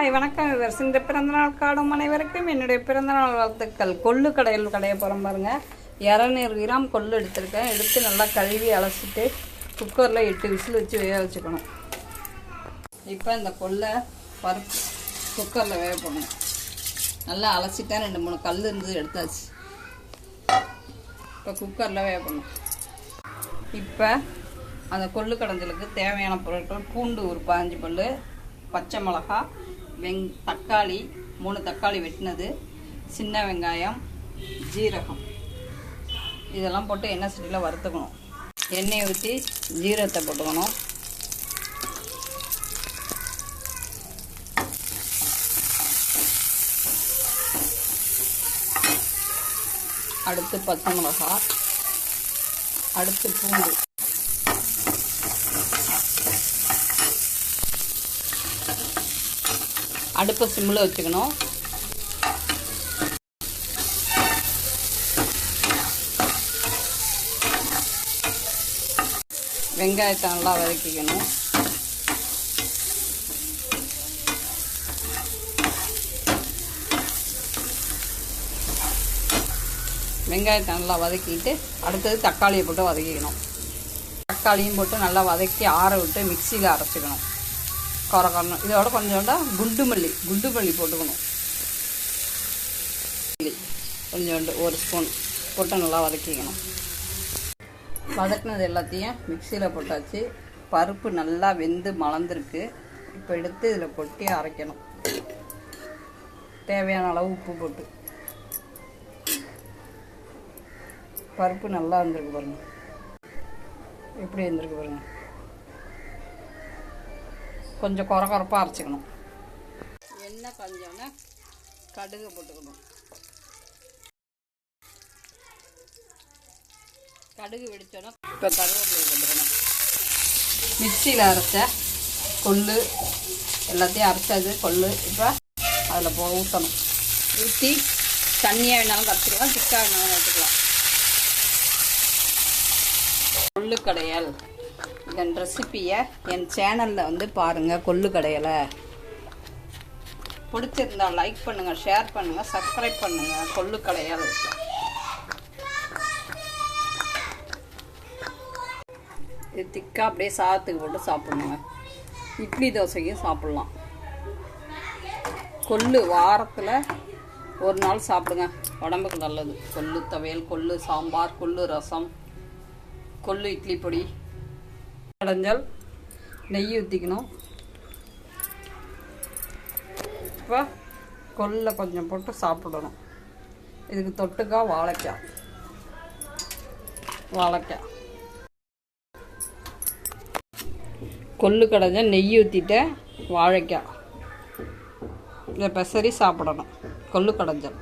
Hi வணக்கம் viewers. இந்த பிறந்தநாள் காடும் அனைவருக்கும் என்னுடைய பிறந்தநாள் வாழ்த்துக்கள். கொள்ளு கடையில் கடைய போகிறோம் பாருங்கள். 200 கிராம் கொள்ளு எடுத்துருக்கேன். எடுத்து நல்லா கழுவி அலசிட்டு குக்கரில் 8 விசில் வச்சு வேக வச்சுக்கணும். இப்போ இந்த கொள்ளை பருப்பு குக்கரில் வேக போடணும். நல்லா அலசிட்டேன். 2-3 கல் இருந்து எடுத்தாச்சு. இப்போ குக்கரில் வேக பண்ணணும். இப்போ அந்த கொள்ளு கடைஞ்சலுக்கு தேவையான பொருட்கள்: பூண்டு ஒரு 15 பல், பச்சை மிளகா, தக்காளி 3 தக்காளி வெட்டினது, சின்ன வெங்காயம், ஜீரகம், இதெல்லாம் போட்டு எண்ணெய் சட்டியில் வறுத்துக்கணும். எண்ணெயை ஊற்றி ஜீரகத்தை போட்டுக்கணும். அடுத்து பச்சை மிளகா, அடுத்து பூண்டு, அடுப்பை சிம்மில் வச்சுக்கணும். வெங்காயத்தை நல்லா வதக்கிக்கணும். வெங்காயத்தை நல்லா வதக்கிட்டு அடுத்தது தக்காளியை போட்டு வதக்கிக்கணும். தக்காளியும் போட்டு நல்லா வதக்கி ஆற விட்டு மிக்சியில் அரைச்சிக்கணும். கொரக்கணும். இதோட கொஞ்சோண்டா குண்டு மல்லி போட்டுக்கணும். கொஞ்சோண்டு 1 ஸ்பூன் போட்டு நல்லா வதக்கிக்கணும். வதக்கினது எல்லாத்தையும் மிக்சியில் போட்டாச்சு. பருப்பு நல்லா வெந்து மலர்ந்துருக்கு. இப்போ எடுத்து இதில் கொட்டி அரைக்கணும். தேவையான அளவு உப்பு போட்டு. பருப்பு நல்லா இருந்திருக்கு பாருங்கள். எப்படி இருந்திருக்கு பாருங்கள். கொஞ்சம் கொரப்பாக அரைச்சிக்கணும். எண்ணெய் காஞ்சோன்னா கடுகு போட்டுக்கணும். கடுகு வெடிச்சோன்னா இப்போ கருவேப்பிலை போட்டுக்கணும். மிக்சியில் அரைச்ச கொள்ளு எல்லாத்தையும் அரைச்சது கொள்ளு இப்போ அதில் ஊற்றணும். ஊற்றி தண்ணியாக வேணாலும் கற்றுக்கலாம், திக்காக வேணாலும் எடுத்துக்கலாம். கொள்ளு கடையல் இதன் ரெசிப்பியை என் சேனலில் பாருங்கள். கொள்ளு கடையலை பிடிச்சிருந்தா லைக் பண்ணுங்கள், ஷேர் பண்ணுங்கள், சப்ஸ்கிரைப் பண்ணுங்கள். கொள்ளு கடையல் இது திக்காக அப்படியே சாதத்துக்கு போட்டு சாப்பிட்ணுங்க. இட்லி தோசைக்கும் சாப்பிட்லாம். கொள்ளு வாரத்தில் 1 நாள் சாப்பிடுங்க, உடம்புக்கு நல்லது. கொள்ளு துவையல், கொள்ளு சாம்பார், கொள்ளு ரசம், கொள்ளு இட்லி பொடி. கடைஞ்சல் நெய் ஊற்றிக்கணும். இப்போ கொள்ளை கொஞ்சம் போட்டு சாப்பிடணும். இதுக்கு தொட்டுக்கா வாழைக்காய். கொள்ளு கடைஞ்சல் நெய் ஊற்றிட்டு வாழைக்காய் இதை பெசரி சாப்பிடணும். கொள்ளு கடைஞ்சல்.